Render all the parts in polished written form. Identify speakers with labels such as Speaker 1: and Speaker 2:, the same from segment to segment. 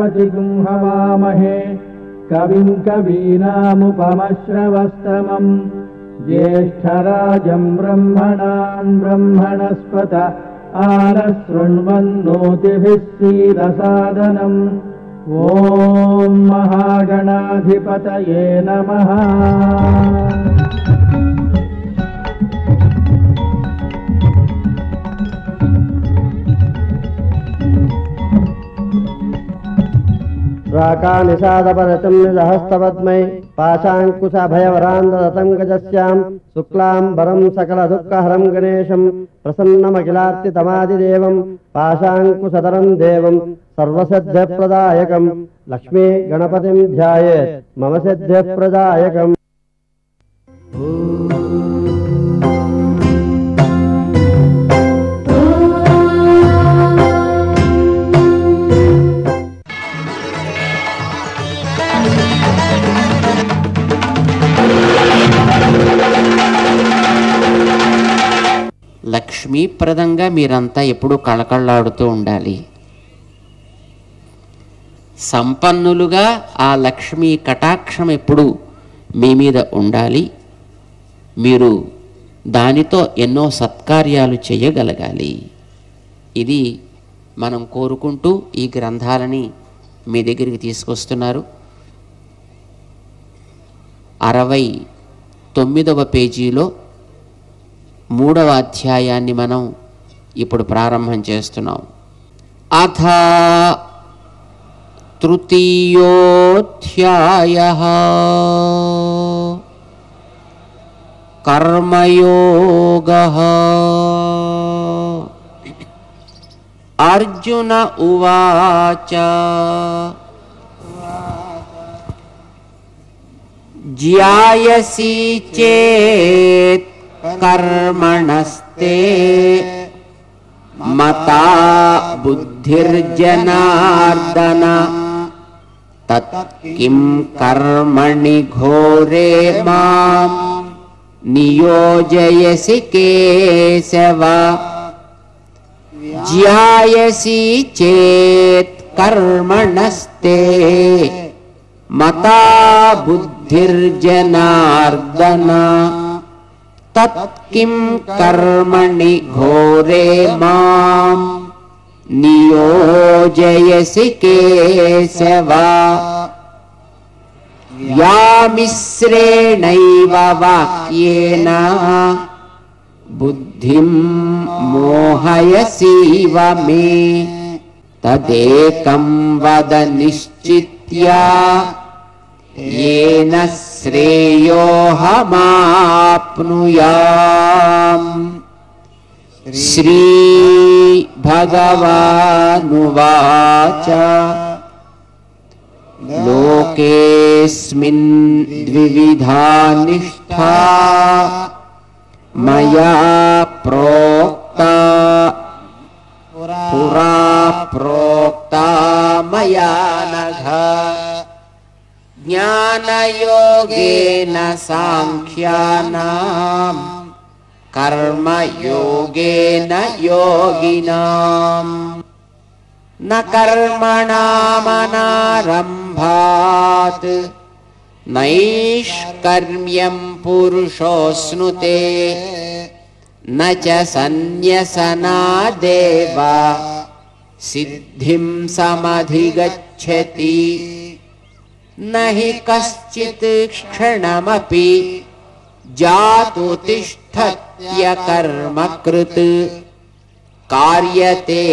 Speaker 1: ब्रह्मणस्पतिं हवामहे कविं कवीनामुपमश्रवस्तमम् ज्येष्ठराजं ब्रह्मणां ब्रह्मणस्पत आनशृण्वन्नोतिभिः सीदसादनम् ॐ महागणाधिपतये नमः।
Speaker 2: प्राकानिषादपरचं निजहस्तपद्मै पाशाङ्कुशभयवरान्ददतं गजस्यां शुक्लाम्बरं सकलदुःखहरं गणेशं प्रसन्नमखिलार्तितमादिदेवं पाशाङ्कुशधरं देवं सर्वसिद्धिप्रदायकं लक्ष्मी गणपतिं ध्यायेत् मम सिद्धिप्रदायकम्।
Speaker 3: లక్ష్మీప్రదంగా మీరంతా ఎప్పుడూ కళకళలాడుతూ ఉండాలి. సంపన్నులుగా ఆ లక్ష్మీ కటాక్షం ఎప్పుడు మీ మీద ఉండాలి. మీరు దానితో ఎన్నో సత్కార్యాలు చేయగలగాలి. ఇది మనం కోరుకుంటూ ఈ గ్రంథాలని మీ దగ్గరికి తీసుకొస్తున్నారు. 69వ పేజీలో 3వ అధ్యాయాన్ని మనం ఇప్పుడు ప్రారంభం చేస్తున్నాం. అథ తృతీయోధ్యాయః కర్మయోగః. అర్జున ఉవాచ జ్యాయసి చేత్ కర్మణస్తే మతా బుద్ధిర్జనార్దన తత్ కిం కర్మణి ఘోరే మాం నియోజయసి కేశవ. జ్యాయసి చేత్ కర్మణస్తే మతా బుద్ధిర్జనార్దన తత్ కిం కర్మణి ఘోరే మాం నియోజయసి కేశవ. వ్యామిశ్రేణైవ వాక్యేన బుద్ధిం మోహయసీవ మే తదేకం వద నిశ్చిత్య येन श्रेयोऽहमाप्नुयाम्. श्री भगवानुवाच लोकेऽस्मिन् द्विविधा निष्ठा मया प्रोक्ता पुरा प्रोक्ता मया नघ. ज्ञानयोगेन सांख्यानां कर्मयोगेन योगिनां न कर्मणामनारम्भात् नैष्कर्म्यं पुरुषोऽश्नुते न च सन्न्यसनादेव सिद्धिं समधिगच्छति. न हि कश्चित् क्षणमपि जातु तिष्ठत्यकर्मकृत् कार्यते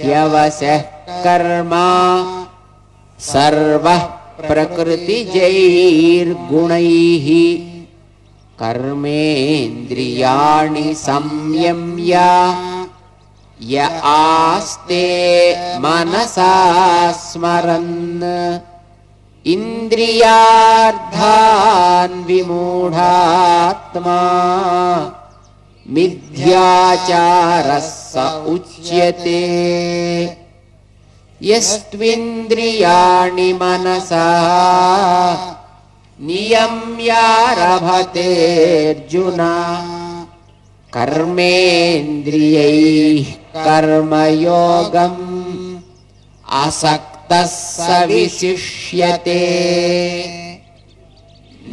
Speaker 3: ह्यवशः कर्म सर्वः प्रकृतिजैर्गुणैः. कर्मेन्द्रियाणि संयम्य य आस्ते मनसा स्मरन् इंद्रियार्थान् विमूढात्मा मिथ्याचारः स उच्यते. यस्त्विन्द्रियाणि मनसा नियम्यारभतेऽर्जुन कर्मेन्द्रियैः कर्मयोगम् आसक्तः भक्तः स विशिष्यते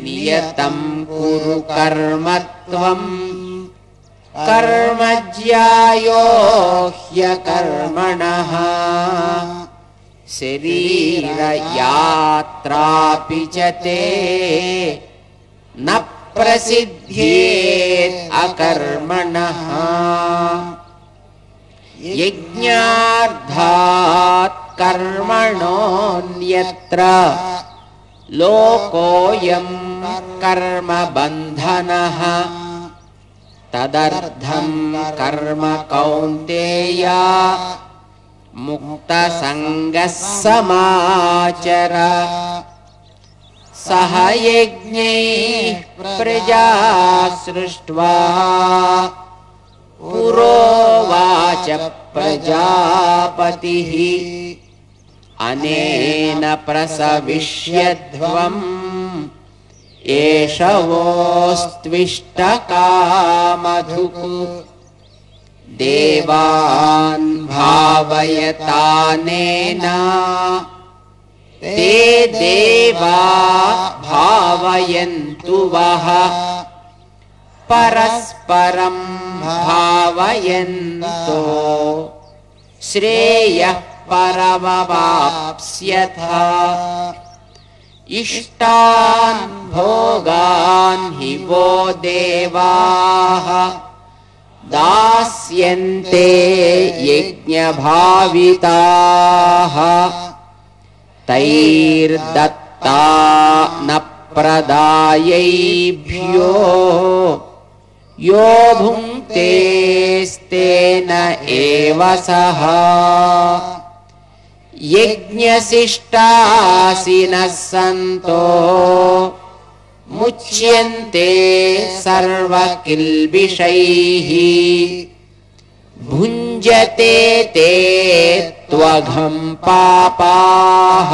Speaker 3: नियतं कुरु कर्म त्वं कर्म ज्यायो ह्यकर्मणः शरीरयात्रापि च ते न प्रसिद्ध्येत् अकर्मणः यज्ञार्थात् कर्मणोऽन्यत्र लोकोऽयं कर्म बन्धनः तदर्थं कर्म कौन्तेय मुक्तसङ्गः समाचर सह यज्ञैः प्रजा सृष्ट्वा पुरोवाच प्रजापतिः अनेन प्रसविष्यध्वम् एष वोस्त्विष्टकामधुक् देवान् भावयतानेन ते देवा भावयन्तु वः परस्परं भावयन्तो श्रेयः परमवाप्स्यथ इष्टान् भोगान् हि वो देवाः दास्यन्ते यज्ञभाविताः तैर्दत्ता न प्रदायैभ्यो यो भुङ्क्तेस्तेन एव सः यज्ञशिष्टासिनः सन्तो मुच्यन्ते सर्वकिल्बिषैः भुञ्जते ते त्वघं पापाः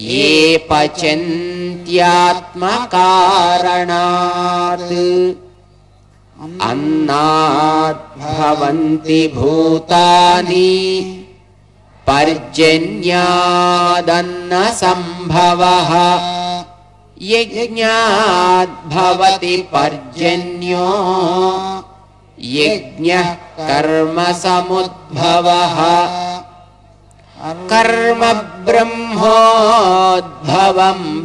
Speaker 3: ये पचन्त्यात्मकारणात् अन्नात् भवन्ति भूतानि पर्जन्यादन्नसम्भवः यज्ञात् भवति पर्जन्यो यज्ञः कर्मसमुद्भवः कर्म ब्रह्मोद्भवं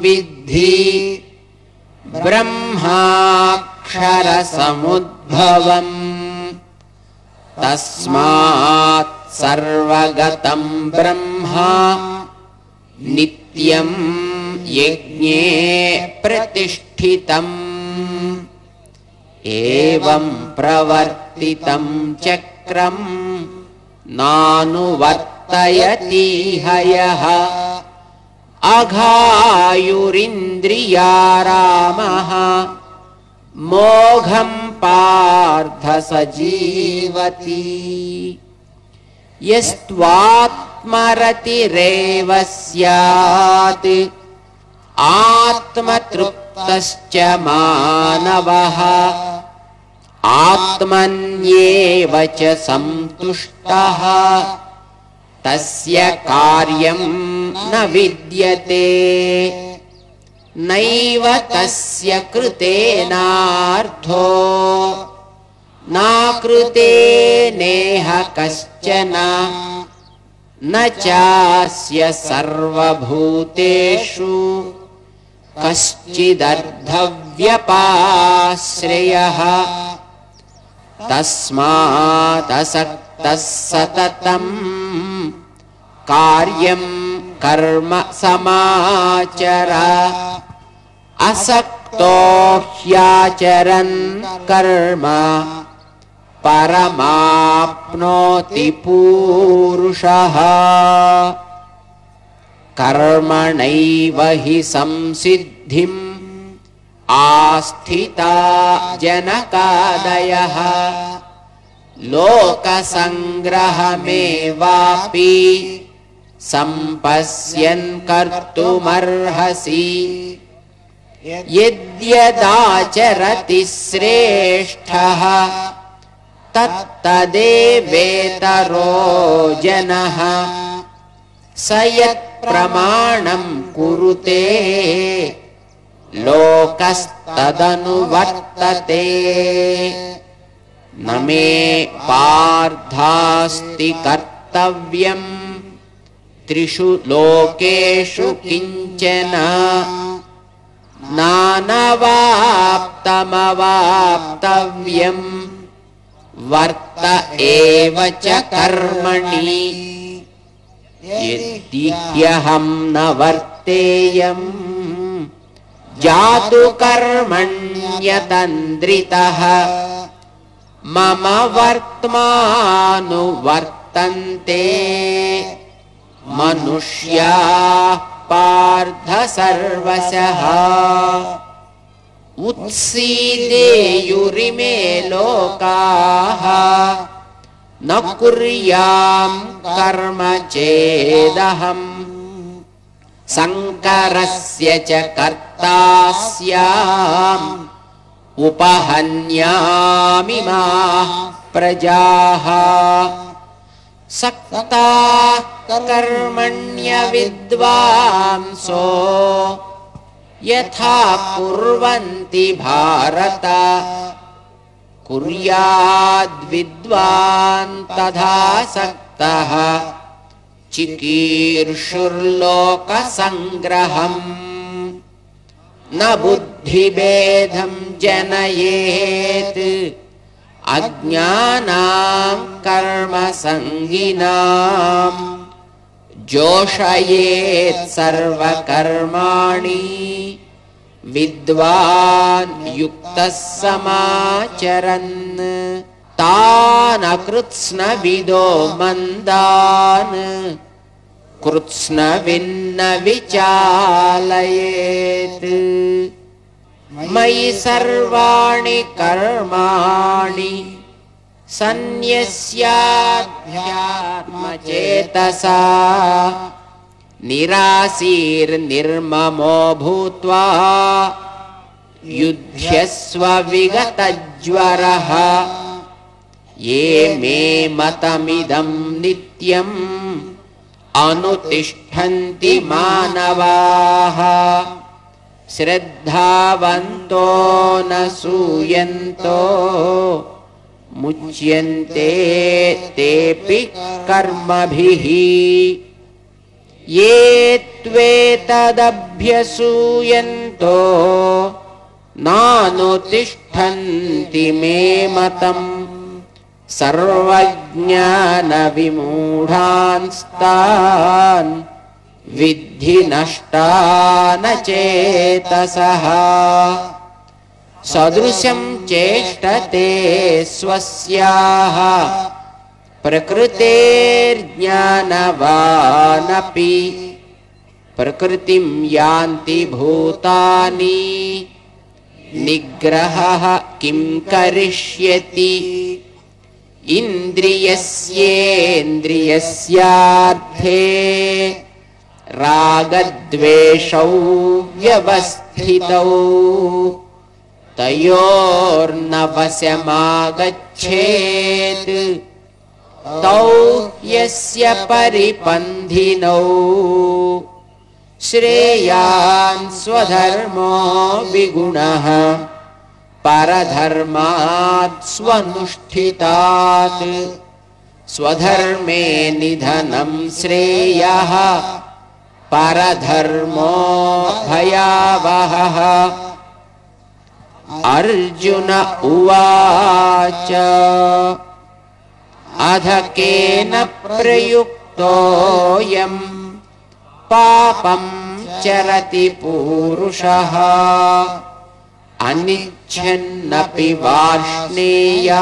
Speaker 3: विद्धि ब्रह्माक्षरसमुद्भवम् तस्मात् सर्वगतं ब्रह्म नित्यं यज्ञे प्रतिष्ठितम् एवं प्रवर्तितं चक्रं नानुवर्तयति हयः अघायुरिन्द्रियारामः मोघं पार्थ स जीवति यस्त्वात्मरतिरेव स्यात् आत्मतृप्तश्च मानवः आत्मन्येव च संतुष्टः तस्य कार्यं न विद्यते नैव तस्य कृतेनार्थो नाकृते नेह कश्चन न चास्य सर्वभूतेषु कश्चिदर्थव्यपाश्रयः तस्मादसक्तः सततं कार्यं कर्म समाचर असक्तो ह्याचरन् कर्म परमाप्नोति पूरुषः कर्मणैव हि संसिद्धिम् आस्थिता जनकादयः लोकसङ्ग्रहमेवापि सम्पश्यन् कर्तुमर्हसि यद्यदाचरति श्रेष्ठः तत्तदेवेतरो जनः स यत्प्रमाणं कुरुते लोकस्तदनुवर्तते न मे पार्थास्ति कर्तव्यं त्रिषु लोकेषु किञ्चन नानवाप्तमवाप्तव्यं वर्त एव च कर्मणि यदि ह्यहं न वर्तेयं जातु कर्मण्यतन्द्रितः मम वर्त्मानुवर्तन्ते मनुष्याः पार्थ सर्वशः उत्सीदेयुरिमे लोकाः न कुर्यां कर्म चेदहम् संकरस्य च कर्ता स्याम् उपहन्यामिमाः प्रजाः सक्ताः कर्मण्य विद्वांसो यथा कुर्वन्ति भारत कुर्याद्विद्वान् तथा सक्तः चिकीर्षुर्लोकसङ्ग्रहम् न बुद्धिभेदं जनयेत् अज्ञानां कर्मसङ्गिनां जोषयेत् सर्वकर्माणि विद्वान् युक्तः समाचरन् तान् अकृत्स्नविदो मन्दान् कृत्स्नविन्न विचालयेत् मयि सर्वाणि कर्माणि सन्न्यस्याध्यात्मचेतसा निराशीर्निर्ममो भूत्वा युध्यस्व विगतज्वरः ये मे मतमिदं नित्यम् अनुतिष्ठन्ति मानवाः श्रद्धावन्तो न सूयन्तो मुच्यन्ते तेऽपि कर्मभिः ये त्वेतदभ्यसूयन्तो नानुतिष्ठन्ति मे मतम् सर्वज्ञानविमूढांस्तान् विद्धि नष्टान चेतसः सदृशं चेष्टते स्वस्याः प्रकृतेर्ज्ञानवानपि प्रकृतिं यान्ति भूतानि निग्रहः किं करिष्यति इन्द्रियस्येन्द्रियस्यार्थे रागद्वेषौ व्यवस्थितौ तयोर्न वशमागच्छेत् तौ यस्य परिपन्थिनौ श्रेयान् स्वधर्मो विगुणः परधर्मात् स्वनुष्ठितात् स्वधर्मे निधनं श्रेयः परधर्मो भयावहः अर्जुन उवाच अध केन प्रयुक्तोऽयं पापं चरति पूरुषः अनिच्छन्नपि वार्ष्णेया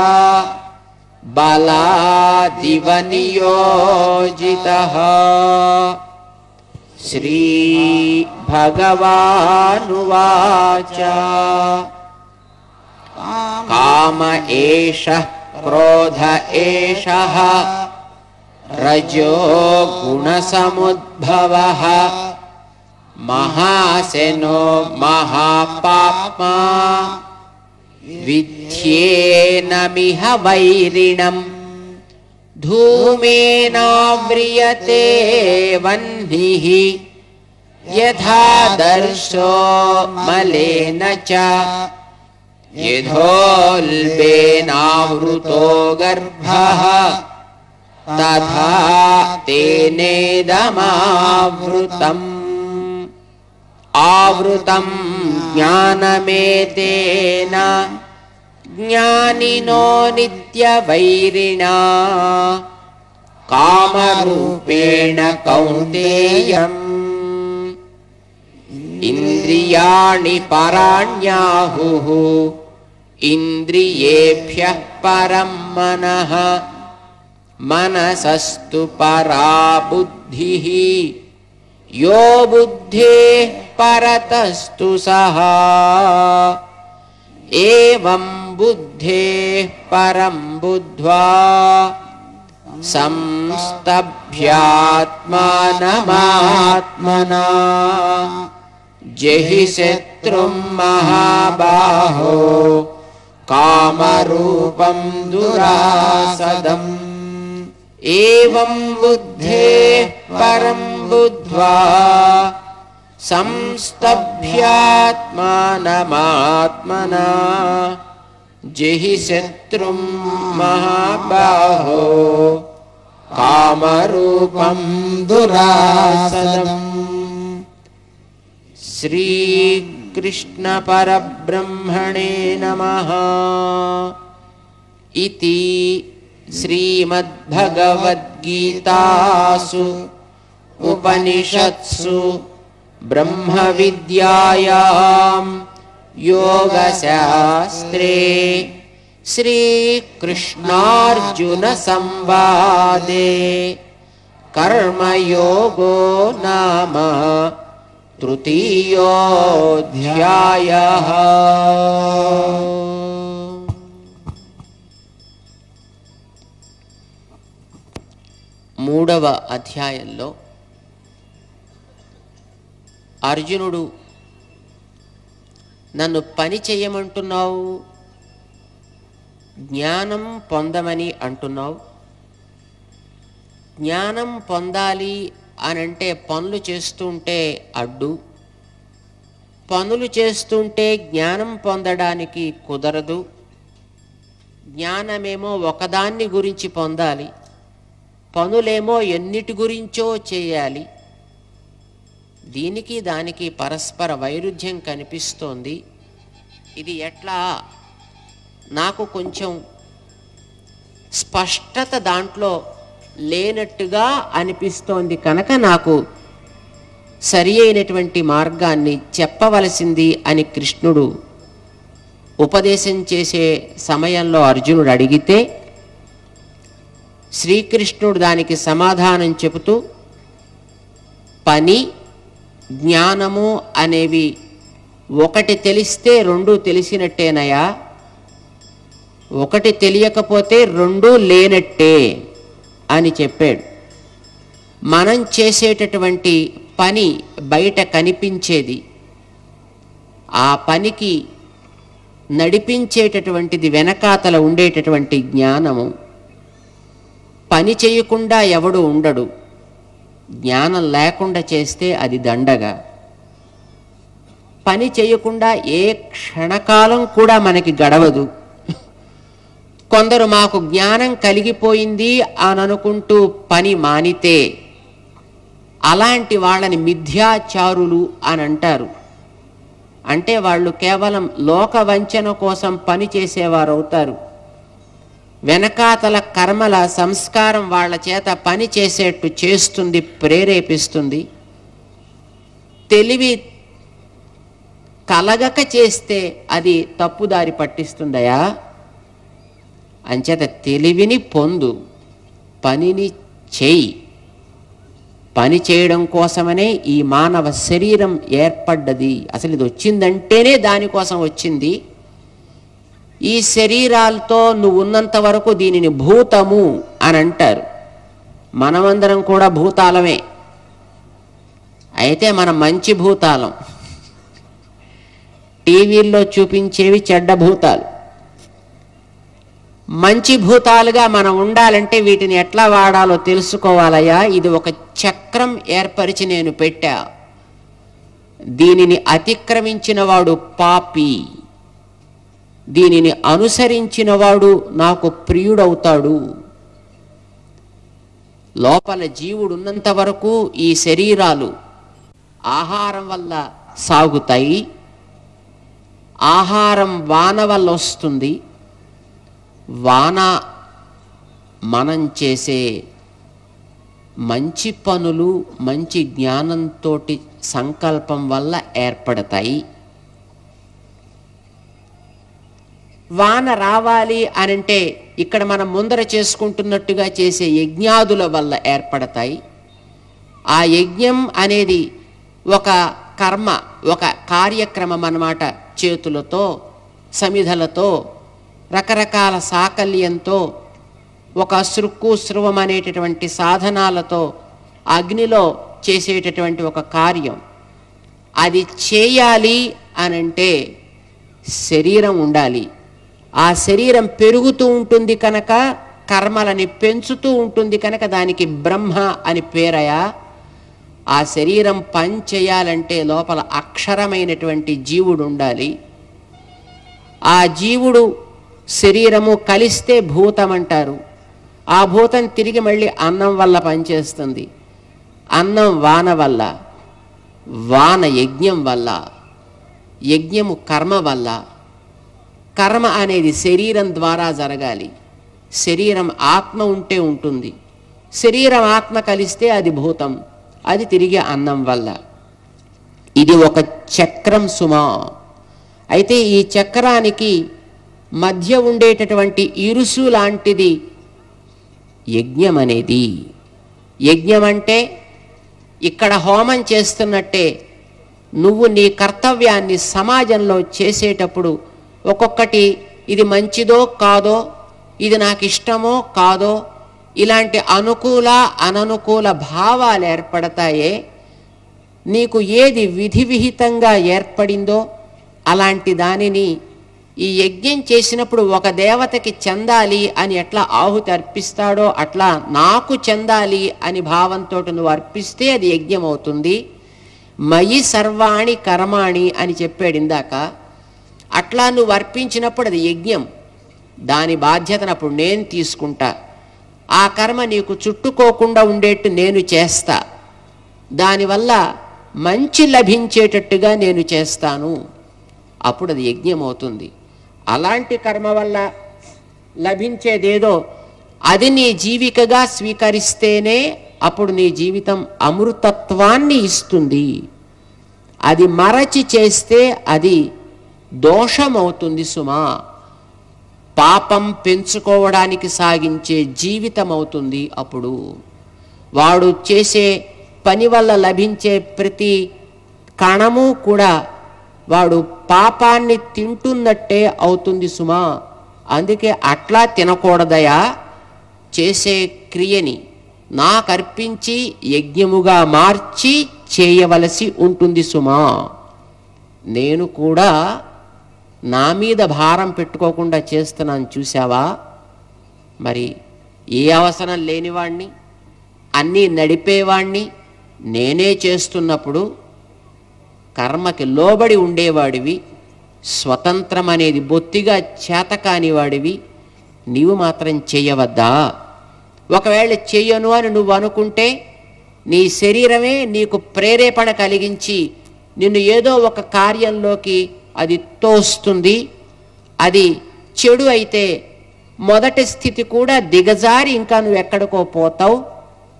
Speaker 3: बलादिव नियोजितः श्रीभगवानुवाच काम एषः क्रोध एषः रजो गुणसमुद्भवः महासेनो महापाप्मा विध्येनमिह वैरिणम् ధూమేనావ్రియతే వహ్నిః యథా దర్శో మలేన చ యథోల్బేనావృతో గర్భః తథా తేనేదమావృతం. ఆవృతం జ్ఞానమేతేన జ్ఞానినో నిత్యవైరిణా కామరూపేణ కౌంతేయం. ఇంద్రియాణి పరాణ్యాహుః ఇంద్రియేభ్యః పరం మనః మనసస్తు పరా బుద్ధిః యో బుద్ధేః పరతస్తు సహా. ఏవం బుద్ధేః పరం బుద్ధ్వా సంస్తభ్యాత్మానమాత్మనా జహి శత్రుం మహాబాహో కామరూపం దురాసదం. ఏవం బుద్ధేః పరం బుద్ధ్వా సంస్తభ్యాత్మానమాత్మనా జహి శత్రుం మహాబాహో కామరూపం దురాసదం. శ్రీకృష్ణ పరబ్రహ్మణే నమః. ఇతి శ్రీమద్భగవద్గీతాసు ఉపనిషత్సు బ్రహ్మ విద్యాయాం యోగశాస్త్రే శ్రీకృష్ణార్జున సంవాదే కర్మయోగో నామ తృతీయోऽధ్యాయః. మూడవ అధ్యాయంలో అర్జునుడు నన్ను పని చేయమంటున్నావు, జ్ఞానం పొందమని అంటున్నావు. జ్ఞానం పొందాలి అనంటే పనులు చేస్తుంటే అడ్డు, పనులు చేస్తుంటే జ్ఞానం పొందడానికి కుదరదు. జ్ఞానమేమో ఒకదాన్ని గురించి పొందాలి, పనులేమో ఎన్నిటి గురించో చేయాలి. దీనికి దానికి పరస్పర వైరుధ్యం కనిపిస్తోంది. ఇది ఎట్లా నాకు కొంచెం స్పష్టత దాంట్లో లేనట్టుగా అనిపిస్తోంది కనుక నాకు సరి అయినటువంటి మార్గాన్ని చెప్పవలసింది అని కృష్ణుడు ఉపదేశం చేసే సమయంలో అర్జునుడు అడిగితే శ్రీకృష్ణుడు దానికి సమాధానం చెబుతూ పని జ్ఞానము అనేవి ఒకటి తెలిస్తే రెండు తెలిసినట్టేనయా, ఒకటి తెలియకపోతే రెండు లేనట్టే అని చెప్పాడు. మనం చేసేటటువంటి పని బయట కనిపించేది, ఆ పనికి నడిపించేటటువంటిది వెనకాతల ఉండేటటువంటి జ్ఞానము. పని చేయకుండా ఎవడు ఉండడు, జ్ఞానం లేకుండా చేస్తే అది దండగా. పని చేయకుండా ఏ క్షణకాలం కూడా మనకి గడవదు. కొందరు మాకు జ్ఞానం కలిగిపోయింది అని అనుకుంటూ పని మానితే అలాంటి వాళ్ళని మిథ్యాచారులు అని అంటారు. అంటే వాళ్ళు కేవలం లోక వంచన కోసం పని చేసేవారు అవుతారు. వెనకాతల కర్మల సంస్కారం వాళ్ళ చేత పని చేసేట్టు చేస్తుంది, ప్రేరేపిస్తుంది. తెలివి కలగక చేస్తే అది తప్పుదారి పట్టిస్తుందయా. అంచేత తెలివిని పొందు, పనిని చేయి. పని చేయడం కోసమనే ఈ మానవ శరీరం ఏర్పడ్డది. అసలు ఇది వచ్చిందంటేనే దానికోసం వచ్చింది. ఈ శరీరాలతో నువ్వు ఉన్నంత వరకు దీనిని భూతము అని అంటారు. మనమందరం కూడా భూతాలమే. అయితే మనం మంచి భూతాలం, టీవీల్లో చూపించేవి చెడ్డ భూతాలు. మంచి భూతాలుగా మనం ఉండాలంటే వీటిని ఎట్లా వాడాలో తెలుసుకోవాలయ్యా. ఇది ఒక చక్రం ఏర్పరిచి నేను పెట్టా. దీనిని అతిక్రమించిన వాడు పాపి, దీనిని అనుసరించిన వాడు నాకు ప్రియుడవుతాడు. లోపల జీవుడు ఉన్నంత వరకు ఈ శరీరాలు ఆహారం వల్ల సాగుతాయి. ఆహారం వాన వల్ల వస్తుంది. వాన మనం చేసే మంచి పనులు, మంచి జ్ఞానంతో సంకల్పం వల్ల ఏర్పడతాయి. వాన రావాలి అనంటే ఇక్కడ మనం ముందర చేసుకుంటున్నట్టుగా చేసే యజ్ఞాదుల వల్ల ఏర్పడతాయి. ఆ యజ్ఞం అనేది ఒక కర్మ, ఒక కార్యక్రమం అన్నమాట. చేతులతో, సమిధలతో, రకరకాల సాకల్యంతో, ఒక సృక్కు స్రువం అనేటటువంటి సాధనాలతో అగ్నిలో చేసేటటువంటి ఒక కార్యం. అది చేయాలి అనంటే శరీరం ఉండాలి. ఆ శరీరం పెరుగుతూ ఉంటుంది కనుక, కర్మలని పెంచుతూ ఉంటుంది కనుక దానికి బ్రహ్మ అని పేరయా. ఆ శరీరం పని చేయాలంటే లోపల అక్షరమైనటువంటి జీవుడు ఉండాలి. ఆ జీవుడు శరీరము కలిస్తే భూతం అంటారు. ఆ భూతం తిరిగి మళ్ళీ అన్నం వల్ల పనిచేస్తుంది. అన్నం వాన వల్ల, వాన యజ్ఞం వల్ల, యజ్ఞము కర్మ వల్ల. కర్మ అనేది శరీరం ద్వారా జరగాలి. శరీరం ఆత్మ ఉంటే ఉంటుంది. శరీరం ఆత్మ కలిస్తే అది భూతం, అది తిరిగి అన్నం వల్ల. ఇది ఒక చక్రం సుమా. అయితే ఈ చక్రానికి మధ్య ఉండేటటువంటి ఇరుసు లాంటిది యజ్ఞం అనేది. యజ్ఞం అంటే ఇక్కడ హోమం చేస్తున్నట్టే నువ్వు నీ కర్తవ్యాన్ని సమాజంలో చేసేటప్పుడు ఒక్కొక్కటి ఇది మంచిదో కాదో, ఇది నాకు ఇష్టమో కాదో, ఇలాంటి అనుకూల అననుకూల భావాలు ఏర్పడతాయే. నీకు ఏది విధి విహితంగా ఏర్పడిందో అలాంటి దానిని ఈ యజ్ఞం చేసినప్పుడు ఒక దేవతకి చెందాలి అని ఎట్లా ఆహుతి అర్పిస్తాడో అట్లా నాకు చెందాలి అని భావంతో నువ్వు అర్పిస్తే అది యజ్ఞం అవుతుంది. మయి సర్వాణి కర్మాణి అని చెప్పాడు ఇందాక. అట్లా నువ్వు అర్పించినప్పుడు అది యజ్ఞం. దాని బాధ్యతను అప్పుడు నేను తీసుకుంటా. ఆ కర్మ నీకు చుట్టుకోకుండా ఉండేట్టు నేను చేస్తా. దానివల్ల మంచి లభించేటట్టుగా నేను చేస్తాను. అప్పుడు అది యజ్ఞం అవుతుంది. అలాంటి కర్మ వల్ల లభించేదేదో అది నీ జీవికగా స్వీకరిస్తేనే అప్పుడు నీ జీవితం అమృతత్వాన్ని ఇస్తుంది. అది మరచి చేస్తే అది దోషమవుతుంది సుమా. పాపం పెంచుకోవడానికి సాగించే జీవితం అవుతుంది. అప్పుడు వాడు చేసే పని వల్ల లభించే ప్రతి కణము కూడా వాడు పాపాన్ని తింటున్నట్టే అవుతుంది సుమా. అందుకే అట్లా తినకూడదయా. చేసే క్రియని నాకు అర్పించి యజ్ఞముగా మార్చి చేయవలసి ఉంటుంది సుమా. నేను కూడా నా మీద భారం పెట్టుకోకుండా చేస్తున్నాను చూసావా. మరి ఏ అవసరం లేనివాణ్ణి, అన్నీ నడిపేవాణ్ణి నేనే చేస్తున్నప్పుడు కర్మకి లోబడి ఉండేవాడివి, స్వతంత్రం అనేది బొత్తిగా చేతకాని వాడివి, నీవు మాత్రం చెయ్యవద్దా? ఒకవేళ చెయ్యను అని నువ్వు అనుకుంటే నీ శరీరమే నీకు ప్రేరేపణ కలిగించి నిన్ను ఏదో ఒక కార్యంలోకి అది తోస్తుంది. అది చెడు అయితే మొదటి స్థితి కూడా దిగజారి ఇంకా నువ్వు ఎక్కడికో పోతావు.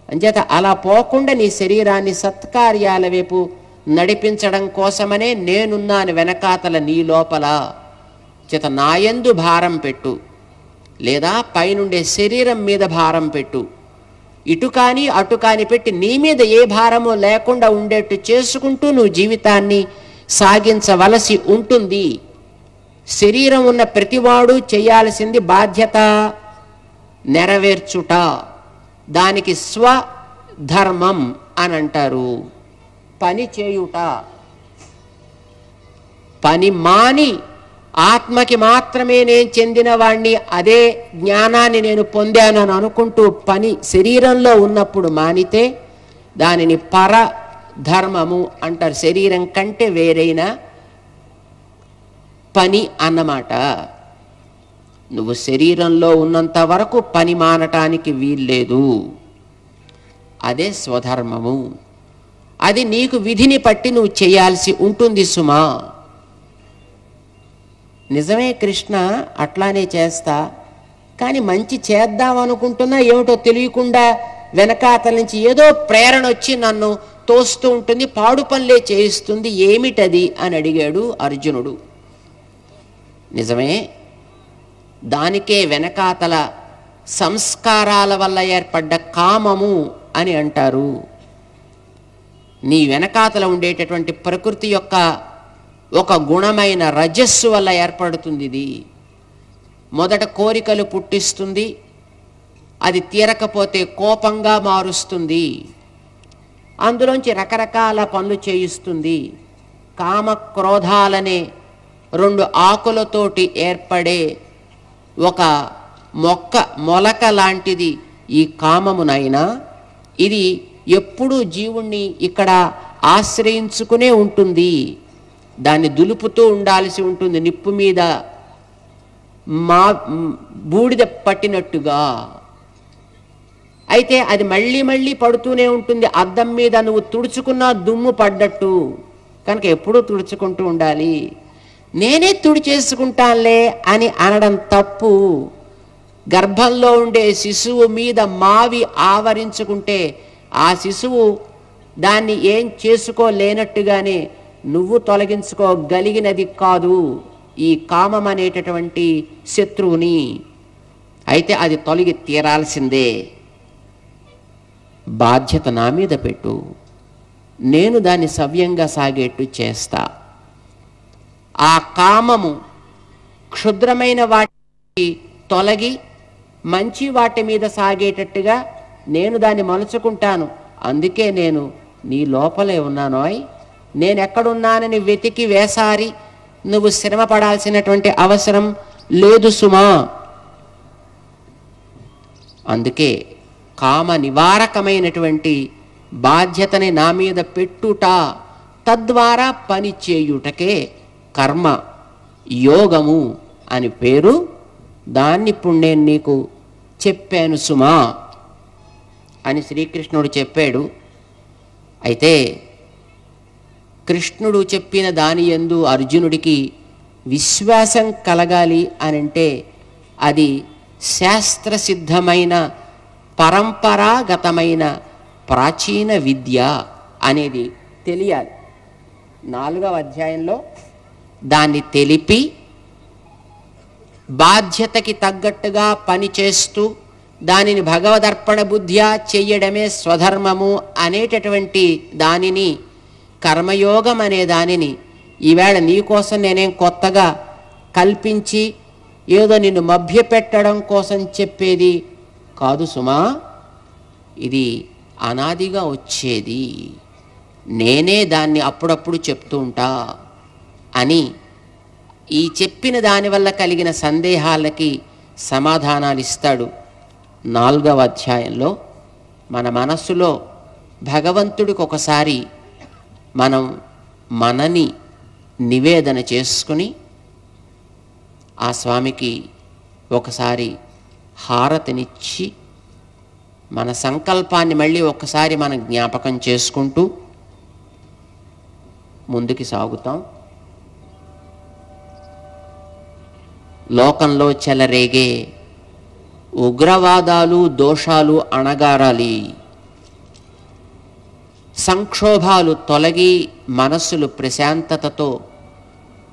Speaker 3: అంచేత అలా పోకుండా నీ శరీరాన్ని సత్కార్యాల వైపు నడిపించడం కోసమనే నేనున్నాను వెనకాతల నీ లోపల. చేత నాయందు భారం పెట్టు, లేదా పైనుండే శరీరం మీద భారం పెట్టు. ఇటు కానీ అటు కాని పెట్టి నీ మీద ఏ భారమో లేకుండా ఉండేట్టు చేసుకుంటూ నువ్వు జీవితాన్ని సాగించవలసి ఉంటుంది. శరీరం ఉన్న ప్రతివాడు చేయాల్సింది బాధ్యత నెరవేర్చుట. దానికి స్వధర్మం అని అంటారు. పని చేయుట. పని మాని
Speaker 4: ఆత్మకి మాత్రమే నేను చెందినవాణ్ణి, అదే జ్ఞానాన్ని నేను పొందాను అని అనుకుంటూ పని శరీరంలో ఉన్నప్పుడు మానితే దానిని పరధర్మము అంటారు. శరీరం కంటే వేరైన పని అన్నమాట. నువ్వు శరీరంలో ఉన్నంత వరకు పని మానటానికి వీల్లేదు. అదే స్వధర్మము. అది నీకు విధిని పట్టి నువ్వు చేయాల్సి ఉంటుంది సుమా. నిజమే కృష్ణ, అట్లానే చేస్తా, కానీ మంచి చేద్దాం అనుకుంటున్నా ఏమిటో తెలియకుండా వెనకాతల నుంచి ఏదో ప్రేరణ వచ్చి నన్ను తోస్తూ ఉంటుంది, పాడు పనులే చేయిస్తుంది, ఏమిటది అని అడిగాడు అర్జునుడు. నిజమే, దానికే వెనకాతల సంస్కారాల వల్ల ఏర్పడ్డ కామము అని అంటారు. నీ వెనకాతల ఉండేటటువంటి ప్రకృతి యొక్క ఒక గుణమైన రజస్సు వల్ల ఏర్పడుతుంది. ఇది మొదట కోరికలు పుట్టిస్తుంది, అది తీరకపోతే కోపంగా మారుస్తుంది, అందులోంచి రకరకాల పనులు చేయిస్తుంది. కామ క్రోధాలనే రెండు ఆకులతోటి ఏర్పడే ఒక మొలక లాంటిది ఈ కామమునైనా. ఇది ఎప్పుడూ జీవుణ్ణి ఇక్కడ ఆశ్రయించుకునే ఉంటుంది, దాన్ని దులుపుతూ ఉండాల్సి ఉంటుంది, నిప్పు మీద బూడిద పట్టినట్టుగా. అయితే అది మళ్ళీ మళ్ళీ పడుతూనే ఉంటుంది, అద్దం మీద నువ్వు తుడుచుకున్నా దుమ్ము పడ్డట్టు. కనుక ఎప్పుడూ తుడుచుకుంటూ ఉండాలి. నేనే తుడిచేసుకుంటానులే అని అనడం తప్పు. గర్భంలో ఉండే శిశువు మీద మావి ఆవరించుకుంటే ఆ శిశువు దాన్ని ఏం చేసుకోలేనట్టుగానే నువ్వు తొలగించుకోగలిగినది కాదు ఈ కామం అనేటటువంటి శత్రువుని. అయితే అది తొలగి తీరాల్సిందే. బాధ్యత నా మీద పెట్టు, నేను దాన్ని సవ్యంగా సాగేట్టు చేస్తా. ఆ కామము క్షుద్రమైన వాటి తొలగి మంచి వాటి మీద సాగేటట్టుగా నేను దాన్ని మలుచుకుంటాను. అందుకే నేను నీ లోపలే ఉన్నానోయ్. నేను ఎక్కడున్నానని వెతికి వేసారి నువ్వు శ్రమ పడాల్సినటువంటి అవసరం లేదు సుమా. అందుకే కామ నివారకమైనటువంటి బాధ్యతని నా మీద పెట్టుట, తద్వారా పని చేయుటకే కర్మ యోగము అని పేరు. దాన్ని ఇప్పుడు నేను నీకు చెప్పాను సుమా అని శ్రీకృష్ణుడు చెప్పాడు. అయితే కృష్ణుడు చెప్పిన దాని యందు అర్జునుడికి విశ్వాసం కలగాలి అనంటే అది శాస్త్రసిద్ధమైన పరంపరాగతమైన ప్రాచీన విద్య అనేది తెలియాలి. 4వ అధ్యాయంలో దాన్ని తెలిపి బాధ్యతకి తగ్గట్టుగా పనిచేస్తూ దానిని భగవదర్పణ బుద్ధ్యా చెయ్యడమే స్వధర్మము అనేటటువంటి దానిని, కర్మయోగం అనే దానిని ఈవేళ నీకోసం నేనేం కొత్తగా కల్పించి ఏదో నిన్ను మభ్యపెట్టడం కోసం చెప్పేది కాదు సుమా. ఇది అనాదిగా వచ్చేది, నేనే దాన్ని అప్పుడప్పుడు చెప్తూ ఉంటా అని ఈ చెప్పిన దానివల్ల కలిగిన సందేహాలకి సమాధానాలు ఇస్తాడు. 4వ అధ్యాయంలో మన మనస్సులో భగవంతుడికి ఒకసారి మనం మనని నివేదన చేసుకుని ఆ స్వామికి ఒకసారి హారతినిచ్చి మన సంకల్పాన్ని మళ్ళీ ఒకసారి మనం జ్ఞాపకం చేసుకుంటూ ముందుకి సాగుతాం. లోకంలో చెలరేగే ఉగ్రవాదాలు, దోషాలు అణగారాలి, సంక్షోభాలు తొలగి మనస్సులు ప్రశాంతతతో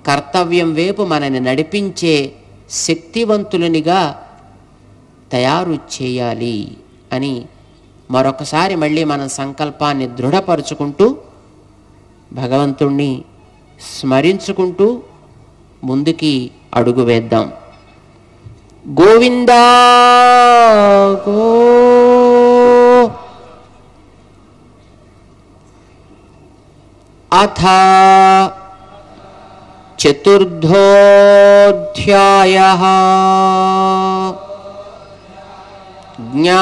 Speaker 4: కర్తవ్యం వైపు మనని నడిపించే శక్తివంతులనిగా తయారు చేయాలి అని మరొకసారి మళ్ళీ మన సంకల్పాన్ని దృఢపరుచుకుంటూ భగవంతుణ్ణి స్మరించుకుంటూ ముందుకి అడుగు వేద్దాం. గోవిందా గో అథ చతుర్థోధ్యాయః జ్ఞా